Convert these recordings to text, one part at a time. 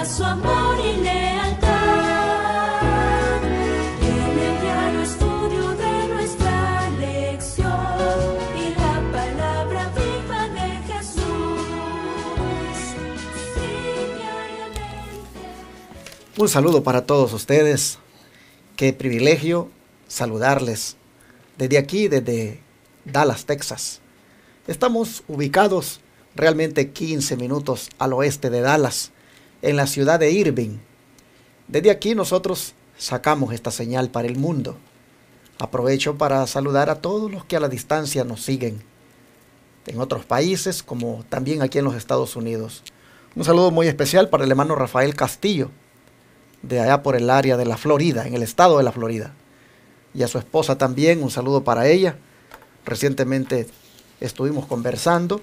muestra su amor y lealtad. En el diario estudio de nuestra lección y la palabra viva de Jesús. Sí, diariamente. Un saludo para todos ustedes. Qué privilegio saludarles desde aquí, desde Dallas, Texas. Estamos ubicados realmente 15 minutos al oeste de Dallas, en la ciudad de Irving. Desde aquí nosotros sacamos esta señal para el mundo. Aprovecho para saludar a todos los que a la distancia nos siguen, en otros países como también aquí en los Estados Unidos. Un saludo muy especial para el hermano Rafael Castillo, de allá por el área de la Florida, en el estado de la Florida. Y a su esposa también, un saludo para ella. Recientemente estuvimos conversando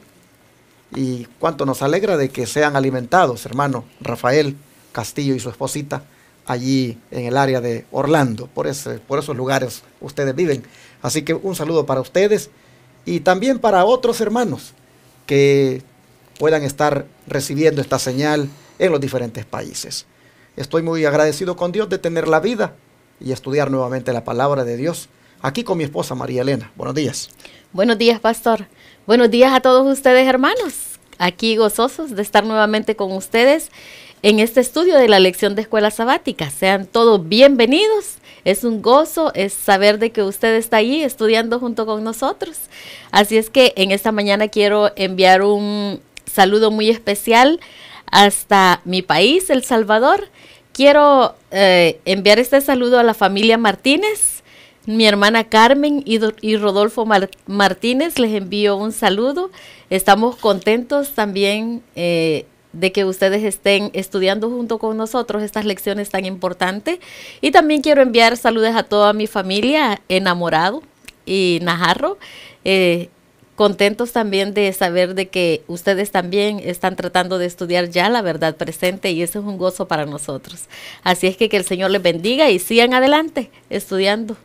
y cuánto nos alegra de que sean alimentados, hermano Rafael Castillo y su esposita, allí en el área de Orlando, por esos lugares ustedes viven. Así que un saludo para ustedes y también para otros hermanos que puedan estar recibiendo esta señal en los diferentes países. Estoy muy agradecido con Dios de tener la vida y estudiar nuevamente la palabra de Dios aquí con mi esposa María Elena. Buenos días. Buenos días, pastor. Buenos días a todos ustedes, hermanos. Aquí gozosos de estar nuevamente con ustedes en este estudio de la lección de escuela sabática. Sean todos bienvenidos. Es un gozo, es saber de que usted está allí estudiando junto con nosotros. Así es que en esta mañana quiero enviar un saludo muy especial hasta mi país, El Salvador. Quiero enviar este saludo a la familia Martínez. Mi hermana Carmen y Rodolfo Martínez, les envío un saludo. Estamos contentos también de que ustedes estén estudiando junto con nosotros estas lecciones tan importantes. Y también quiero enviar saludos a toda mi familia, Enamorado y Najarro. Contentos también de saber de que ustedes también están tratando de estudiar ya la verdad presente y eso es un gozo para nosotros. Así es que el Señor les bendiga y sigan adelante estudiando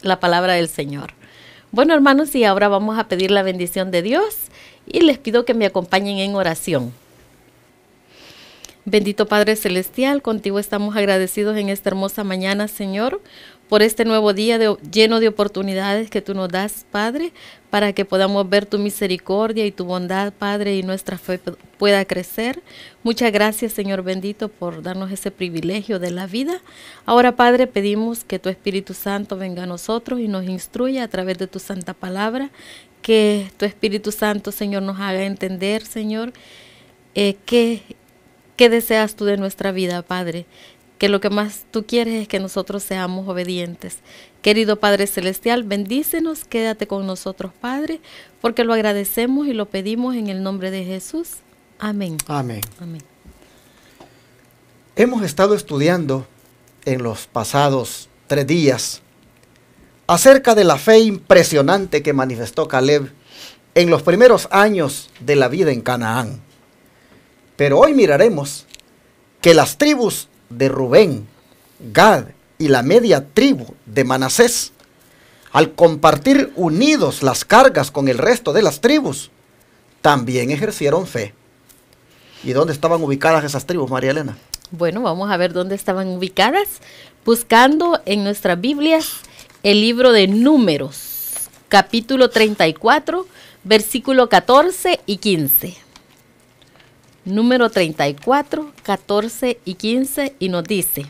la palabra del Señor. Bueno, hermanos, y ahora vamos a pedir la bendición de Dios y les pido que me acompañen en oración. Bendito Padre Celestial, contigo estamos agradecidos en esta hermosa mañana, Señor, por este nuevo día lleno de oportunidades que tú nos das, Padre, para que podamos ver tu misericordia y tu bondad, Padre, y nuestra fe pueda crecer. Muchas gracias, Señor bendito, por darnos ese privilegio de la vida. Ahora, Padre, pedimos que tu Espíritu Santo venga a nosotros y nos instruya a través de tu santa palabra, que tu Espíritu Santo, Señor, nos haga entender, Señor, ¿qué deseas tú de nuestra vida, Padre? Que lo que más tú quieres es que nosotros seamos obedientes. Querido Padre Celestial, bendícenos, quédate con nosotros, Padre, porque lo agradecemos y lo pedimos en el nombre de Jesús. Amén. Amén. Amén. Hemos estado estudiando en los pasados 3 días acerca de la fe impresionante que manifestó Caleb en los primeros años de la vida en Canaán. Pero hoy miraremos que las tribus de Rubén, Gad y la media tribu de Manasés, al compartir unidos las cargas con el resto de las tribus, también ejercieron fe. ¿Y dónde estaban ubicadas esas tribus, María Elena? Bueno, vamos a ver dónde estaban ubicadas, buscando en nuestras Biblias el libro de Números, capítulo 34, versículo 14 y 15. Número 34, 14 y 15, y nos dice: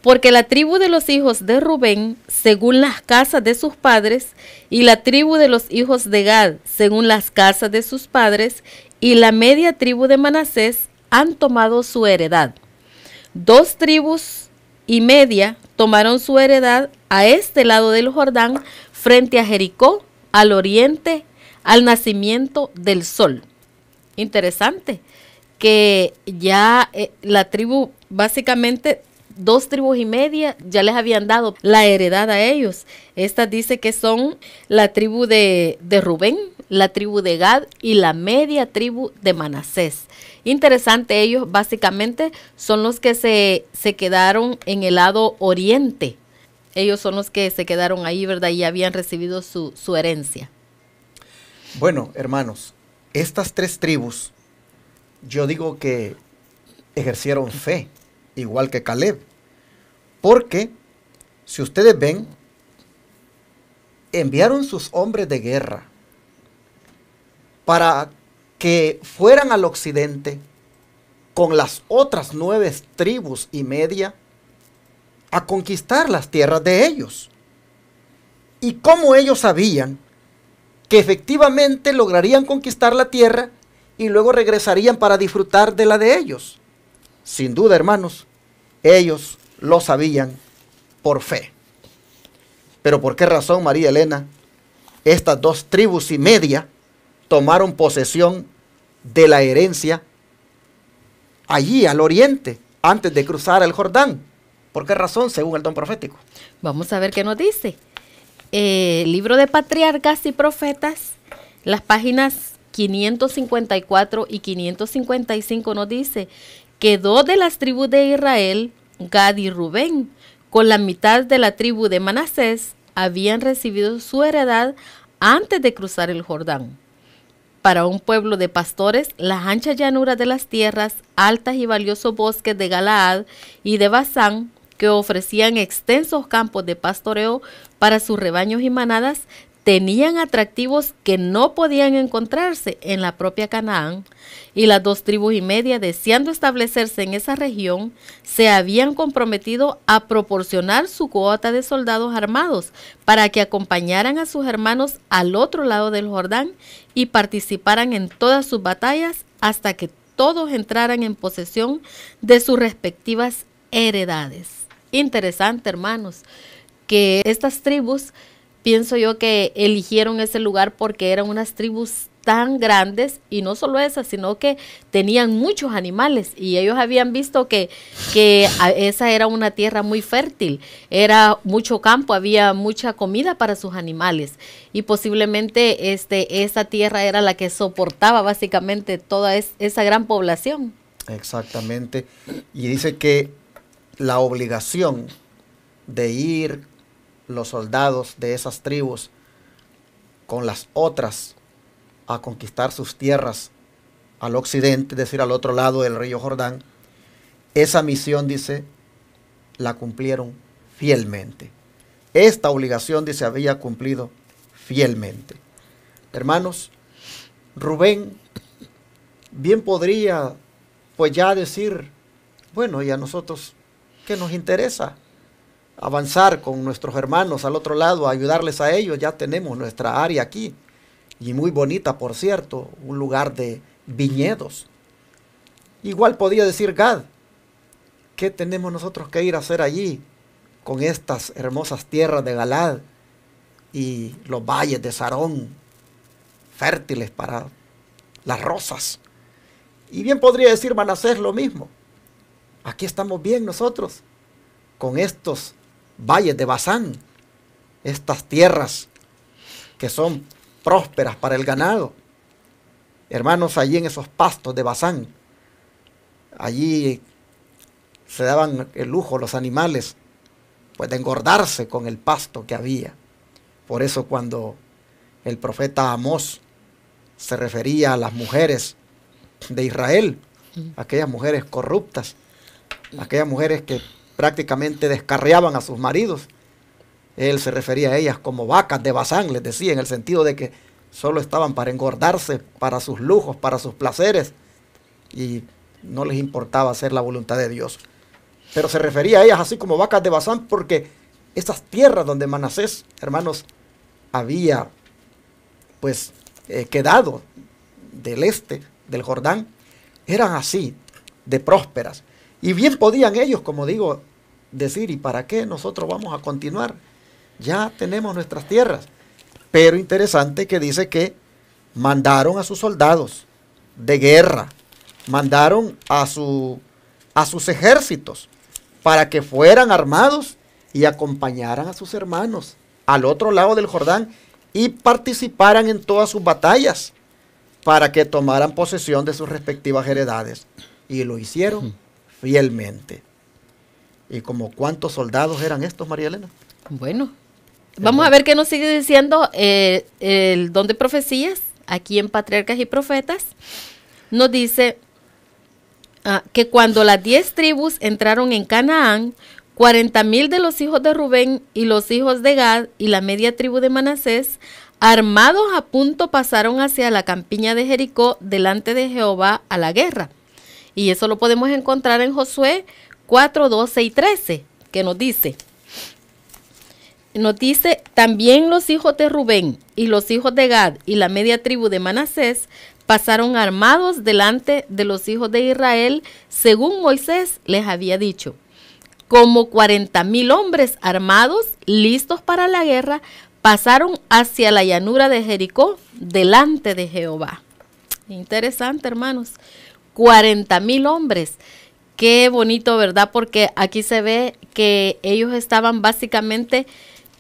porque la tribu de los hijos de Rubén, según las casas de sus padres, y la tribu de los hijos de Gad, según las casas de sus padres, y la media tribu de Manasés, han tomado su heredad. 2 tribus y media tomaron su heredad a este lado del Jordán, frente a Jericó, al oriente, al nacimiento del sol. Interesante que ya la tribu, básicamente 2 tribus y media, ya les habían dado la heredad a ellos. Esta dice que son la tribu de Rubén, la tribu de Gad y la media tribu de Manasés. Interesante, ellos básicamente son los que se quedaron en el lado oriente. Ellos son los que se quedaron ahí, ¿verdad? Y habían recibido su herencia. Bueno, hermanos, estas 3 tribus, yo digo que ejercieron fe, igual que Caleb. Porque, si ustedes ven, enviaron sus hombres de guerra para que fueran al occidente con las otras 9 tribus y media a conquistar las tierras de ellos. Y como ellos sabían que efectivamente lograrían conquistar la tierra y luego regresarían para disfrutar de la de ellos. Sin duda, hermanos, ellos lo sabían por fe. Pero ¿por qué razón, María Elena, estas 2 tribus y media tomaron posesión de la herencia allí al oriente, antes de cruzar el Jordán? ¿Por qué razón, según el don profético? Vamos a ver qué nos dice. Libro de Patriarcas y Profetas, las páginas 554 y 555 nos dice que 2 de las tribus de Israel, Gad y Rubén, con la mitad de la tribu de Manasés, habían recibido su heredad antes de cruzar el Jordán. Para un pueblo de pastores, las anchas llanuras de las tierras, altas y valiosos bosques de Galaad y de Basán, que ofrecían extensos campos de pastoreo para sus rebaños y manadas, tenían atractivos que no podían encontrarse en la propia Canaán, y las 2 tribus y media, deseando establecerse en esa región, se habían comprometido a proporcionar su cuota de soldados armados para que acompañaran a sus hermanos al otro lado del Jordán y participaran en todas sus batallas hasta que todos entraran en posesión de sus respectivas heredades. Interesante, hermanos, que estas tribus, pienso yo que eligieron ese lugar porque eran unas tribus tan grandes, y no solo esas, sino que tenían muchos animales, y ellos habían visto que esa era una tierra muy fértil, era mucho campo, había mucha comida para sus animales, y posiblemente esa tierra era la que soportaba básicamente toda esa gran población. Exactamente, y dice que la obligación de ir los soldados de esas tribus con las otras a conquistar sus tierras al occidente, es decir, al otro lado del río Jordán, esa misión, dice, la cumplieron fielmente. Esta obligación, dice, había cumplido fielmente. Hermanos, Rubén bien podría pues ya decir, bueno, y a nosotros, ¿qué nos interesa? Avanzar con nuestros hermanos al otro lado, ayudarles a ellos, ya tenemos nuestra área aquí, y muy bonita, por cierto, un lugar de viñedos. Igual podía decir Gad, ¿qué tenemos nosotros que ir a hacer allí con estas hermosas tierras de Galaad y los valles de Sarón, fértiles para las rosas? Y bien podría decir Manasés lo mismo, aquí estamos bien nosotros con estos valles de Basán, estas tierras que son prósperas para el ganado. Hermanos, allí en esos pastos de Basán, allí se daban el lujo los animales, pues de engordarse con el pasto que había. Por eso cuando el profeta Amós se refería a las mujeres de Israel, aquellas mujeres corruptas, aquellas mujeres que prácticamente descarriaban a sus maridos, él se refería a ellas como vacas de Basán, les decía, en el sentido de que solo estaban para engordarse, para sus lujos, para sus placeres, y no les importaba hacer la voluntad de Dios. Pero se refería a ellas así como vacas de Basán, porque esas tierras donde Manasés, hermanos, había pues quedado del este del Jordán, eran así, de prósperas. Y bien podían ellos, como digo, decir, ¿y para qué nosotros vamos a continuar? Ya tenemos nuestras tierras. Pero interesante que dice que mandaron a sus soldados de guerra, mandaron a sus ejércitos para que fueran armados y acompañaran a sus hermanos al otro lado del Jordán y participaran en todas sus batallas para que tomaran posesión de sus respectivas heredades. Y lo hicieron fielmente. ¿Y como cuántos soldados eran estos, María Elena? Bueno, vamos a ver qué nos sigue diciendo el don de profecías, aquí en Patriarcas y Profetas. Nos dice que cuando las 10 tribus entraron en Canaán, 40,000 de los hijos de Rubén y los hijos de Gad y la media tribu de Manasés, armados a punto, pasaron hacia la campiña de Jericó delante de Jehová a la guerra. Y eso lo podemos encontrar en Josué 4, 12 y 13, que nos dice, también los hijos de Rubén y los hijos de Gad y la media tribu de Manasés pasaron armados delante de los hijos de Israel, según Moisés les había dicho. Como 40,000 hombres armados, listos para la guerra, pasaron hacia la llanura de Jericó delante de Jehová. Interesante, hermanos. 40,000 hombres. Qué bonito, ¿verdad? Porque aquí se ve que ellos estaban básicamente,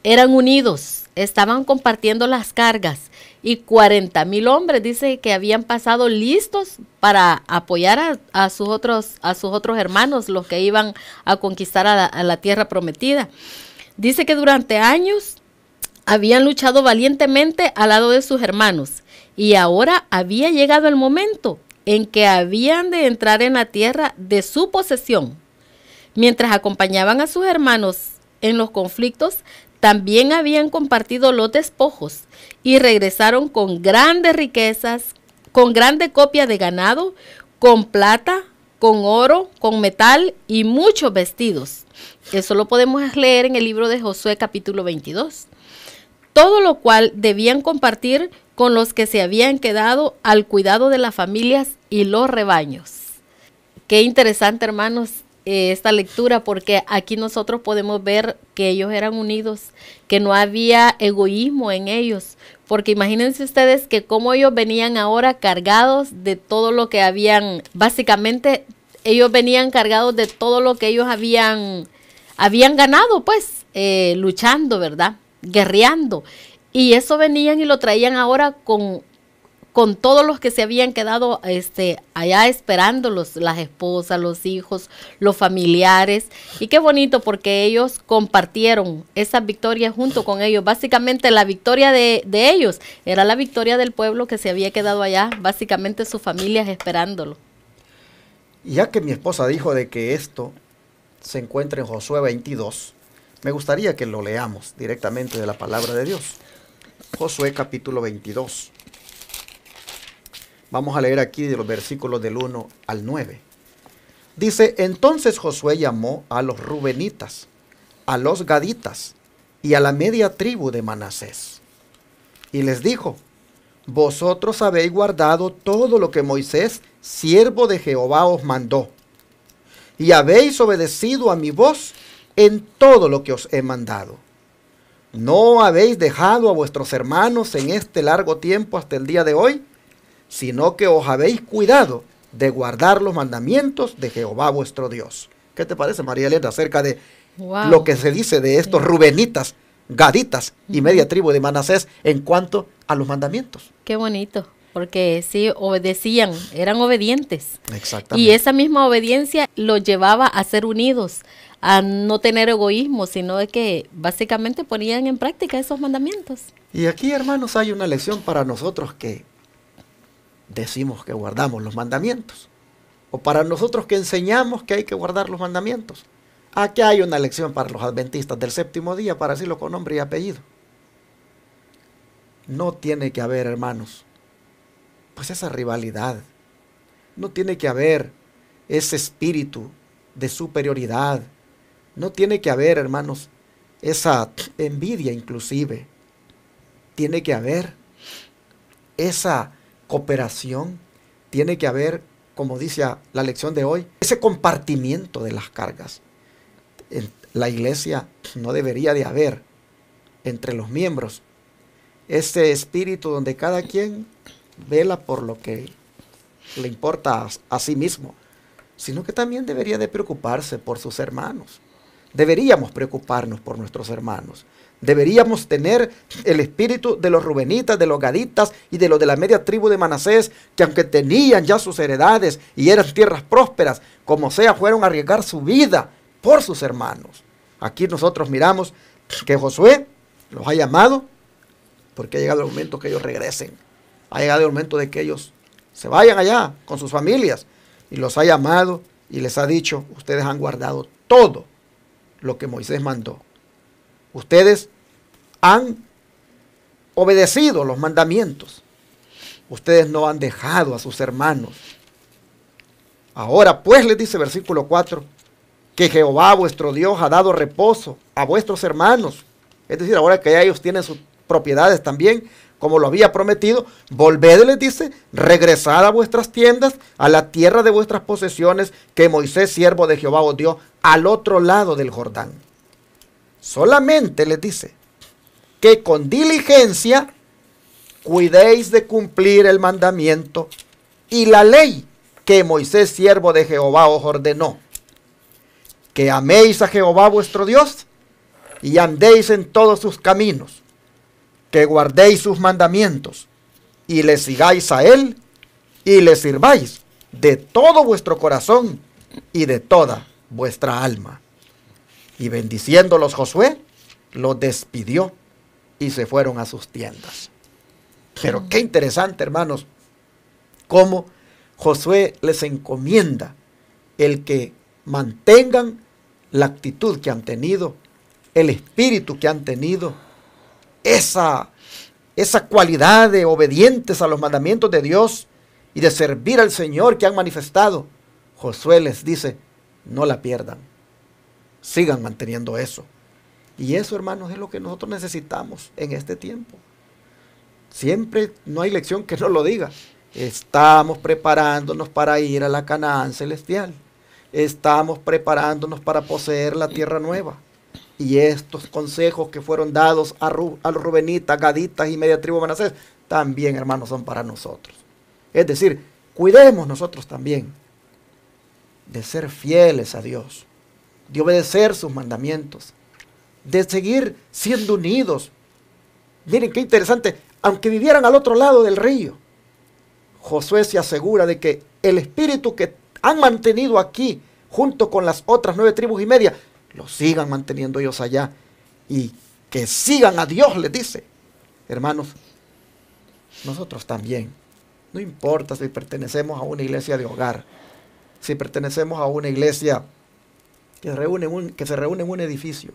eran unidos, estaban compartiendo las cargas. Y 40,000 hombres, dice que habían pasado listos para apoyar a sus otros hermanos, los que iban a conquistar a la tierra prometida. Dice que durante años habían luchado valientemente al lado de sus hermanos. Y ahora había llegado el momento en que habían de entrar en la tierra de su posesión. Mientras acompañaban a sus hermanos en los conflictos, también habían compartido los despojos y regresaron con grandes riquezas, con grande copia de ganado, con plata, con oro, con metal y muchos vestidos. Eso lo podemos leer en el libro de Josué capítulo 22. Todo lo cual debían compartir con los que se habían quedado al cuidado de las familias y los rebaños. Qué interesante, hermanos, esta lectura, porque aquí nosotros podemos ver que ellos eran unidos, que no había egoísmo en ellos, porque imagínense ustedes que como ellos venían ahora cargados de todo lo que habían, básicamente ellos venían cargados de todo lo que ellos habían ganado, pues, luchando, ¿verdad? Guerreando. Y eso venían y lo traían ahora con todos los que se habían quedado allá esperándolos, las esposas, los hijos, los familiares. Y qué bonito, porque ellos compartieron esas victorias junto con ellos. Básicamente la victoria de ellos era la victoria del pueblo que se había quedado allá, básicamente sus familias esperándolo. Ya que mi esposa dijo de que esto se encuentra en Josué 22, me gustaría que lo leamos directamente de la palabra de Dios. Josué capítulo 22. Vamos a leer aquí de los versículos del 1 al 9. Dice, entonces Josué llamó a los rubenitas, a los gaditas y a la media tribu de Manasés. Y les dijo, vosotros habéis guardado todo lo que Moisés, siervo de Jehová, os mandó. Y habéis obedecido a mi voz en todo lo que os he mandado. No habéis dejado a vuestros hermanos en este largo tiempo hasta el día de hoy, sino que os habéis cuidado de guardar los mandamientos de Jehová vuestro Dios. ¿Qué te parece, María Elena, acerca de lo que se dice de estos rubenitas, gaditas y media tribu de Manasés en cuanto a los mandamientos? Qué bonito, porque sí obedecían, eran obedientes. Exactamente. Y esa misma obediencia los llevaba a ser unidos, a no tener egoísmo, sino de que básicamente ponían en práctica esos mandamientos. Y aquí, hermanos, hay una lección para nosotros que decimos que guardamos los mandamientos, o para nosotros que enseñamos que hay que guardar los mandamientos. Aquí hay una lección para los adventistas del séptimo día, para decirlo con nombre y apellido. No tiene que haber, hermanos, pues esa rivalidad. No tiene que haber ese espíritu de superioridad. No tiene que haber, hermanos, esa envidia inclusive. Tiene que haber esa cooperación. Tiene que haber, como dice la lección de hoy, ese compartimiento de las cargas. En la iglesia no debería de haber entre los miembros ese espíritu donde cada quien vela por lo que le importa a sí mismo, sino que también debería de preocuparse por sus hermanos. Deberíamos preocuparnos por nuestros hermanos. Deberíamos tener el espíritu de los rubenitas, de los gaditas y de los de la media tribu de Manasés, que aunque tenían ya sus heredades y eran tierras prósperas, como sea, fueron a arriesgar su vida por sus hermanos. Aquí nosotros miramos que Josué los ha llamado porque ha llegado el momento que ellos regresen. Ha llegado el momento de que ellos se vayan allá con sus familias y los ha llamado y les ha dicho, ustedes han guardado todo lo que Moisés mandó. Ustedes han obedecido los mandamientos. Ustedes no han dejado a sus hermanos. Ahora pues, les dice versículo 4, que Jehová vuestro Dios ha dado reposo a vuestros hermanos. Es decir, ahora que ya ellos tienen sus propiedades también, como lo había prometido, volved, les dice, regresad a vuestras tiendas, a la tierra de vuestras posesiones, que Moisés, siervo de Jehová, os dio al otro lado del Jordán. Solamente les dice, que con diligencia cuidéis de cumplir el mandamiento y la ley que Moisés, siervo de Jehová, os ordenó. Que améis a Jehová vuestro Dios y andéis en todos sus caminos, que guardéis sus mandamientos y le sigáis a él y le sirváis de todo vuestro corazón y de toda vuestra alma. Y bendiciéndolos Josué, los despidió y se fueron a sus tiendas. Pero qué interesante, hermanos, cómo Josué les encomienda el que mantengan la actitud que han tenido, el espíritu que han tenido, esa cualidad de obedientes a los mandamientos de Dios y de servir al Señor que han manifestado. Josué les dice, no la pierdan, sigan manteniendo eso. Y eso, hermanos, es lo que nosotros necesitamos en este tiempo. Siempre no hay lección que no lo diga. Estamos preparándonos para ir a la Canaán celestial. Estamos preparándonos para poseer la tierra nueva. Y estos consejos que fueron dados a los rubenitas, gaditas y media tribu de Manasés, también, hermanos, son para nosotros. Es decir, cuidemos nosotros también de ser fieles a Dios, de obedecer sus mandamientos, de seguir siendo unidos. Miren qué interesante, aunque vivieran al otro lado del río, Josué se asegura de que el espíritu que han mantenido aquí, junto con las otras 9 tribus y media, lo sigan manteniendo ellos allá, y que sigan a Dios, les dice. Hermanos, nosotros también, no importa si pertenecemos a una iglesia de hogar, si pertenecemos a una iglesia que se reúne en un edificio.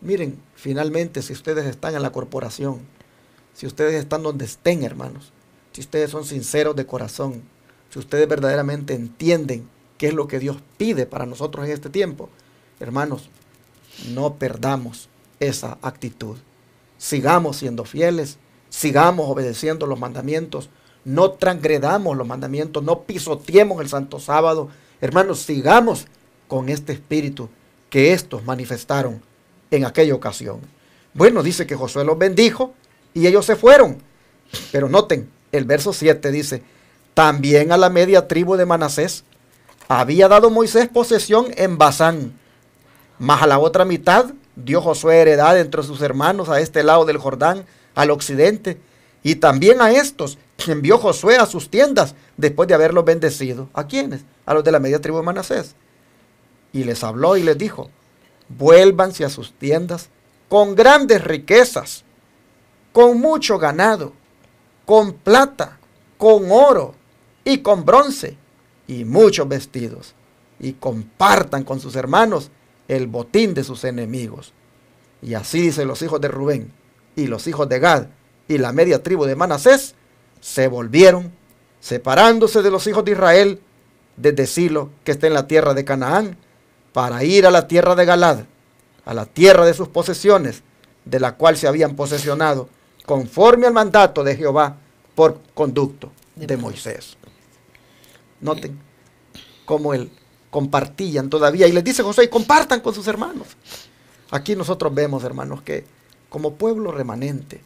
Miren, finalmente, si ustedes están en la corporación, si ustedes están donde estén, hermanos, si ustedes son sinceros de corazón, si ustedes verdaderamente entienden qué es lo que Dios pide para nosotros en este tiempo, hermanos, no perdamos esa actitud. Sigamos siendo fieles, sigamos obedeciendo los mandamientos, no transgredamos los mandamientos, no pisoteemos el santo sábado. Hermanos, sigamos con este espíritu que estos manifestaron en aquella ocasión. Bueno, dice que Josué los bendijo y ellos se fueron. Pero noten, el verso 7 dice, también a la media tribu de Manasés había dado Moisés posesión en Basán, mas a la otra mitad dio Josué heredad entre sus hermanos a este lado del Jordán, al occidente, y también a estos envió Josué a sus tiendas después de haberlos bendecido. ¿A quiénes? A los de la media tribu de Manasés. Y les habló y les dijo, vuélvanse a sus tiendas con grandes riquezas, con mucho ganado, con plata, con oro y con bronce y muchos vestidos, y compartan con sus hermanos el botín de sus enemigos. Y así dicen los hijos de Rubén y los hijos de Gad y la media tribu de Manasés, se volvieron, separándose de los hijos de Israel desde Silo, que está en la tierra de Canaán, para ir a la tierra de Galad, a la tierra de sus posesiones, de la cual se habían posesionado, conforme al mandato de Jehová, por conducto de Moisés. Noten cómo él compartían todavía, y les dice Josué, compartan con sus hermanos. Aquí nosotros vemos, hermanos, que como pueblo remanente,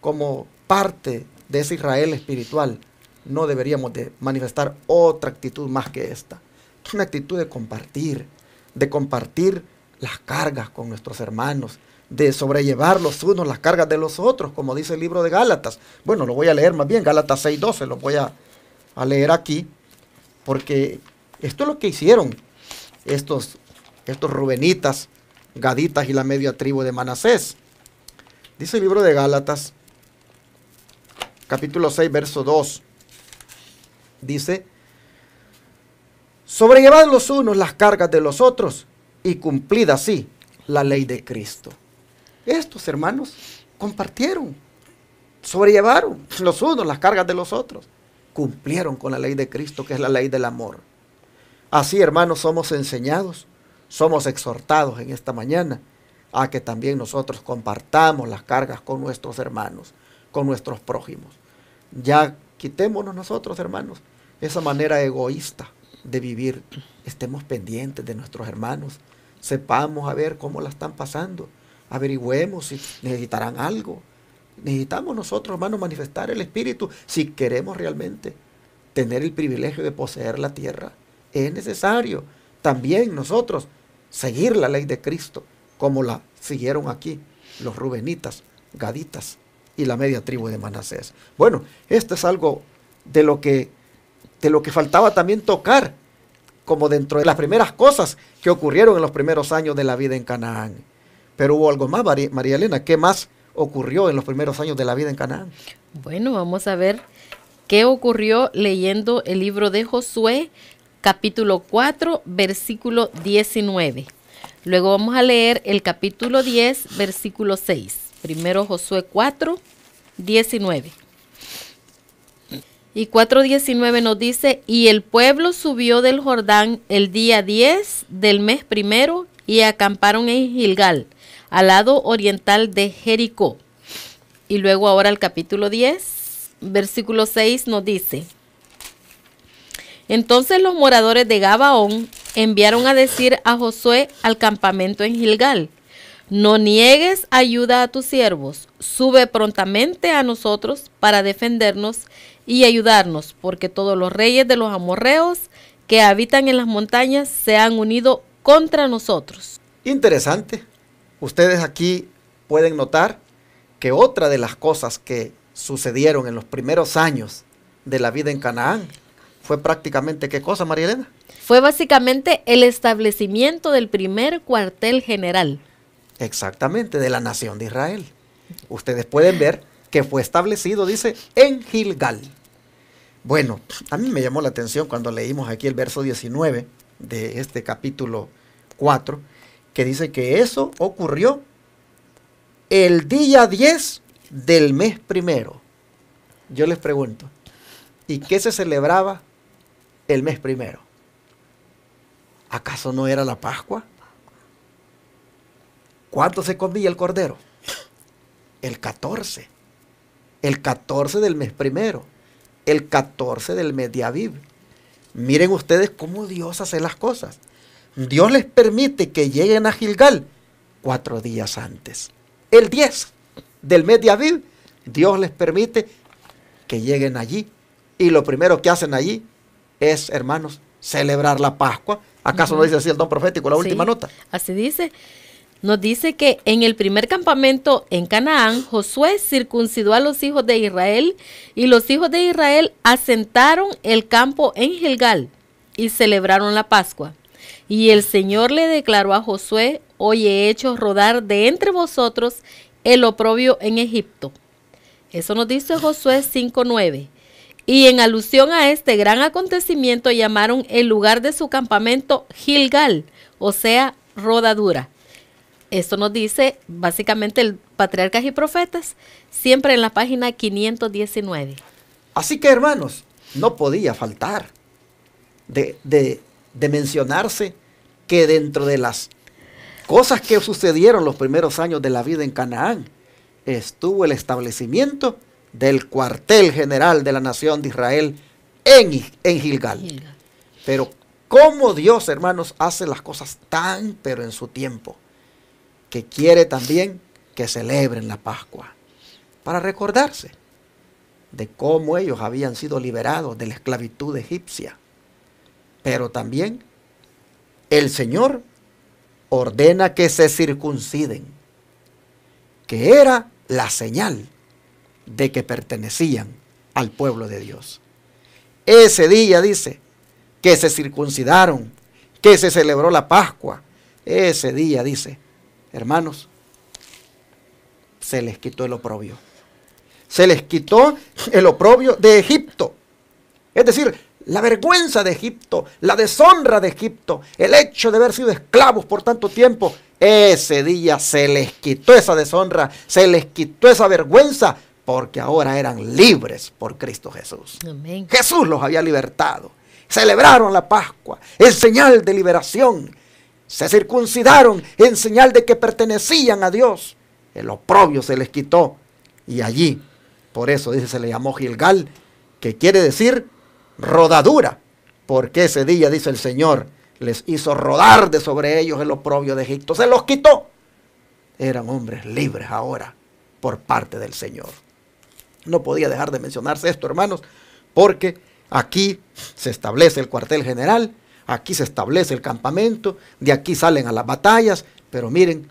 como parte de ese Israel espiritual, no deberíamos de manifestar otra actitud más que esta. Una actitud de compartir las cargas con nuestros hermanos, de sobrellevar los unos las cargas de los otros, como dice el libro de Gálatas. Bueno, lo voy a leer más bien, Gálatas 6:12, lo voy a leer aquí, porque esto es lo que hicieron estos rubenitas, gaditas y la media tribu de Manasés. Dice el libro de Gálatas, capítulo 6, verso 2. Dice, Sobrellevad los unos las cargas de los otros y cumplid así la ley de Cristo. Estos hermanos compartieron, sobrellevaron los unos las cargas de los otros, cumplieron con la ley de Cristo, que es la ley del amor. Así, hermanos, somos enseñados, somos exhortados en esta mañana a que también nosotros compartamos las cargas con nuestros hermanos, con nuestros prójimos. Ya quitémonos nosotros, hermanos, esa manera egoísta de vivir. Estemos pendientes de nuestros hermanos, sepamos a ver cómo la están pasando, averigüemos si necesitarán algo. Necesitamos nosotros, hermanos, manifestar el Espíritu si queremos realmente tener el privilegio de poseer la tierra. Es necesario también nosotros seguir la ley de Cristo, como la siguieron aquí los rubenitas, gaditas y la media tribu de Manasés. Bueno, esto es algo de lo que faltaba también tocar, como dentro de las primeras cosas que ocurrieron en los primeros años de la vida en Canaán. Pero hubo algo más, María Elena. ¿Qué más ocurrió en los primeros años de la vida en Canaán? Bueno, vamos a ver qué ocurrió leyendo el libro de Josué, capítulo 4, versículo 19. Luego vamos a leer el capítulo 10, versículo 6. Primero Josué 4, 19. Y 4:19 nos dice, y el pueblo subió del Jordán el día 10 del mes primero y acamparon en Gilgal, al lado oriental de Jericó. Y luego ahora el capítulo 10, versículo 6 nos dice, entonces los moradores de Gabaón enviaron a decir a Josué al campamento en Gilgal, no niegues ayuda a tus siervos, sube prontamente a nosotros para defendernos y ayudarnos, porque todos los reyes de los amorreos que habitan en las montañas se han unido contra nosotros. Interesante. Ustedes aquí pueden notar que otra de las cosas que sucedieron en los primeros años de la vida en Canaán fue prácticamente, ¿qué cosa, María Elena? Fue básicamente el establecimiento del primer cuartel general. Exactamente, de la nación de Israel. Ustedes pueden ver que fue establecido, dice, en Gilgal. Bueno, a mí me llamó la atención cuando leímos aquí el verso 19 de este capítulo 4, que dice que eso ocurrió el día 10 del mes primero. Yo les pregunto, ¿y qué se celebraba el mes primero? ¿Acaso no era la Pascua? ¿Cuánto se comía el cordero? El 14. El 14 del mes primero. El 14 del mes de Aviv. Miren ustedes cómo Dios hace las cosas. Dios les permite que lleguen a Gilgal 4 días antes. El 10 del mes de Aviv, Dios les permite que lleguen allí. Y lo primero que hacen allí es, hermanos, celebrar la Pascua. ¿Acaso no dice así el don profético, la última nota? Así dice. Nos dice que en el primer campamento en Canaán, Josué circuncidó a los hijos de Israel y los hijos de Israel asentaron el campo en Gilgal y celebraron la Pascua. Y el Señor le declaró a Josué, hoy he hecho rodar de entre vosotros el oprobio en Egipto. Eso nos dice Josué 5:9. Y en alusión a este gran acontecimiento llamaron el lugar de su campamento Gilgal, o sea, rodadura. Esto nos dice básicamente el Patriarcas y Profetas, siempre en la página 519. Así que, hermanos, no podía faltar de mencionarse que dentro de las cosas que sucedieron los primeros años de la vida en Canaán, estuvo el establecimiento del cuartel general de la nación de Israel en Gilgal. Pero cómo Dios, hermanos, hace las cosas pero en su tiempo, que quiere también que celebren la Pascua, para recordarse de cómo ellos habían sido liberados de la esclavitud egipcia. Pero también el Señor ordena que se circunciden, que era la señal de que pertenecían al pueblo de Dios. Ese día dice que se circuncidaron, que se celebró la Pascua. Ese día dice, hermanos, se les quitó el oprobio. Se les quitó el oprobio de Egipto. Es decir, la vergüenza de Egipto, la deshonra de Egipto, el hecho de haber sido esclavos por tanto tiempo, ese día se les quitó esa deshonra, se les quitó esa vergüenza, porque ahora eran libres por Cristo Jesús. Amén. Jesús los había libertado. Celebraron la Pascua en señal de liberación. Se circuncidaron en señal de que pertenecían a Dios. El oprobio se les quitó. Y allí, por eso dice, se le llamó Gilgal, que quiere decir rodadura. Porque ese día, dice el Señor, les hizo rodar de sobre ellos el oprobio de Egipto. Se los quitó. Eran hombres libres ahora por parte del Señor. No podía dejar de mencionarse esto, hermanos, porque aquí se establece el cuartel general, aquí se establece el campamento, de aquí salen a las batallas, pero miren,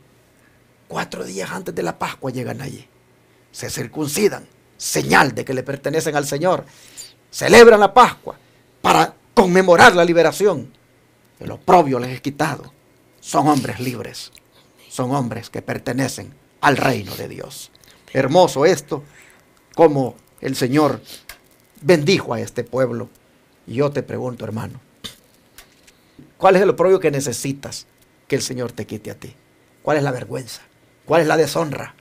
4 días antes de la Pascua llegan allí, se circuncidan, señal de que le pertenecen al Señor, celebran la Pascua para conmemorar la liberación. El oprobio les es quitado, son hombres libres, son hombres que pertenecen al reino de Dios. Hermoso esto, como el Señor bendijo a este pueblo. Y yo te pregunto, hermano, ¿cuál es el oprobio que necesitas que el Señor te quite a ti? ¿Cuál es la vergüenza? ¿Cuál es la deshonra?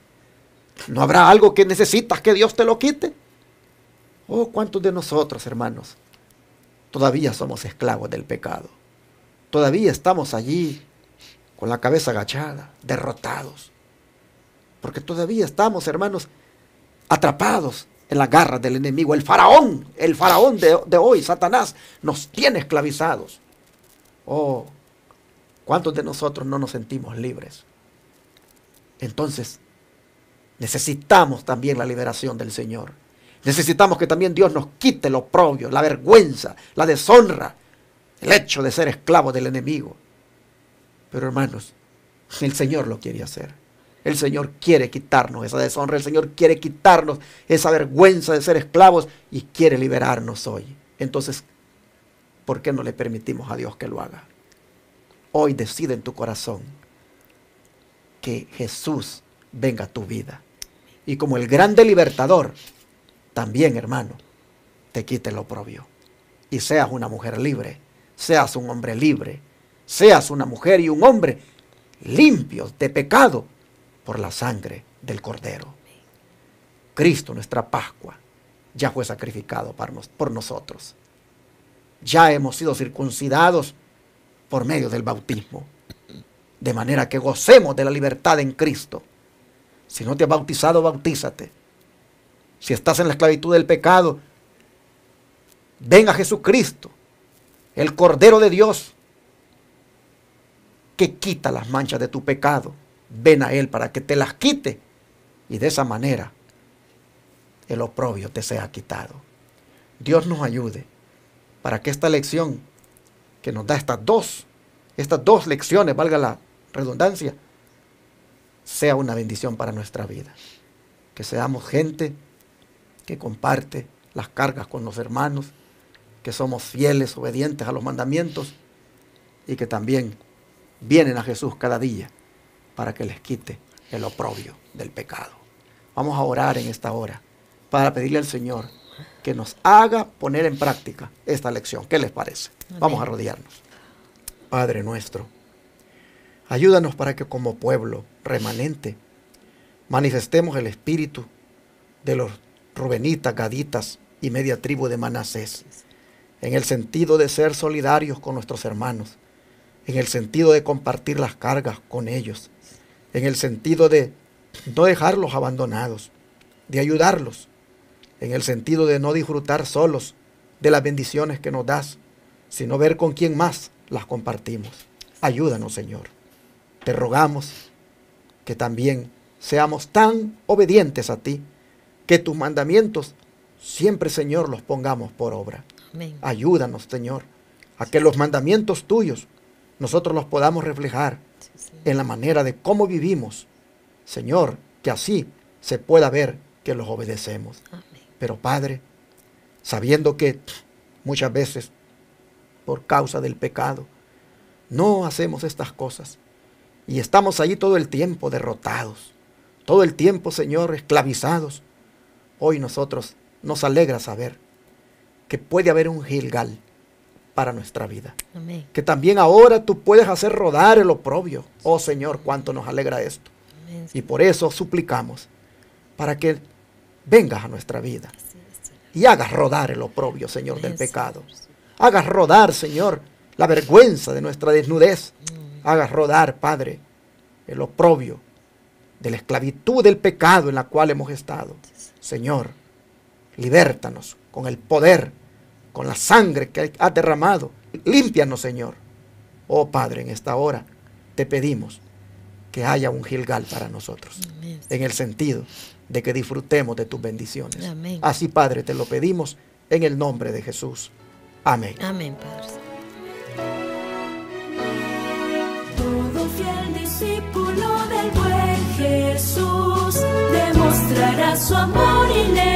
¿No habrá algo que necesitas que Dios te lo quite? Oh, ¿cuántos de nosotros, hermanos, todavía somos esclavos del pecado? Todavía estamos allí con la cabeza agachada, derrotados. Porque todavía estamos, hermanos, atrapados en las garras del enemigo. El faraón de hoy, Satanás, nos tiene esclavizados. Oh, ¿cuántos de nosotros no nos sentimos libres? Entonces, necesitamos también la liberación del Señor. Necesitamos que también Dios nos quite el oprobio, la vergüenza, la deshonra, el hecho de ser esclavos del enemigo. Pero hermanos, el Señor lo quiere hacer. El Señor quiere quitarnos esa deshonra, el Señor quiere quitarnos esa vergüenza de ser esclavos y quiere liberarnos hoy. Entonces, ¿por qué no le permitimos a Dios que lo haga? Hoy decide en tu corazón que Jesús venga a tu vida. Y como el grande libertador, también, hermano, te quite el oprobio. Y seas una mujer libre, seas un hombre libre, seas una mujer y un hombre limpios de pecado por la sangre del Cordero. Cristo, nuestra Pascua, ya fue sacrificado por nosotros. Ya hemos sido circuncidados por medio del bautismo, de manera que gocemos de la libertad en Cristo. Si no te has bautizado, bautízate. Si estás en la esclavitud del pecado, ven a Jesucristo, el Cordero de Dios, que quita las manchas de tu pecado. Ven a Él para que te las quite y de esa manera el oprobio te sea quitado. Dios nos ayude para que esta lección que nos da estas dos lecciones, valga la redundancia, sea una bendición para nuestra vida. Que seamos gente que comparte las cargas con los hermanos, que somos fieles, obedientes a los mandamientos y que también vienen a Jesús cada día para que les quite el oprobio del pecado. Vamos a orar en esta hora para pedirle al Señor que nos haga poner en práctica esta lección. ¿Qué les parece? Amén. Vamos a arrodillarnos. Padre nuestro, ayúdanos para que como pueblo remanente manifestemos el espíritu de los rubenitas, gaditas y media tribu de Manasés, en el sentido de ser solidarios con nuestros hermanos, en el sentido de compartir las cargas con ellos, en el sentido de no dejarlos abandonados, de ayudarlos, en el sentido de no disfrutar solos de las bendiciones que nos das, sino ver con quién más las compartimos. Ayúdanos, Señor. Te rogamos que también seamos tan obedientes a ti, que tus mandamientos siempre, Señor, los pongamos por obra. Amén. Ayúdanos, Señor, a que los mandamientos tuyos nosotros los podamos reflejar en la manera de cómo vivimos. Señor, que así se pueda ver que los obedecemos. Amén. Pero Padre, sabiendo que muchas veces por causa del pecado no hacemos estas cosas y estamos allí todo el tiempo derrotados, todo el tiempo, Señor, esclavizados, hoy nosotros nos alegra saber que puede haber un Gilgal para nuestra vida. Amén. Que también ahora tú puedes hacer rodar el oprobio. Oh Señor, cuánto nos alegra esto. Amén. Y por eso suplicamos para que vengas a nuestra vida Así es, Señor. y hagas rodar el oprobio, Señor, del Amén, pecado. Señor. Hagas rodar, Señor, la vergüenza de nuestra desnudez. Hagas rodar, Padre, el oprobio de la esclavitud del pecado en la cual hemos estado. Señor, libértanos con el poder, con la sangre que has derramado. Límpianos, Señor. Oh Padre, en esta hora te pedimos que haya un Gilgal para nosotros, Amén. en el sentido de que disfrutemos de tus bendiciones. Amén. Así, Padre, te lo pedimos en el nombre de Jesús. Amén. Amén, Padre. Todo fiel discípulo del buen Jesús demostrará su amor y le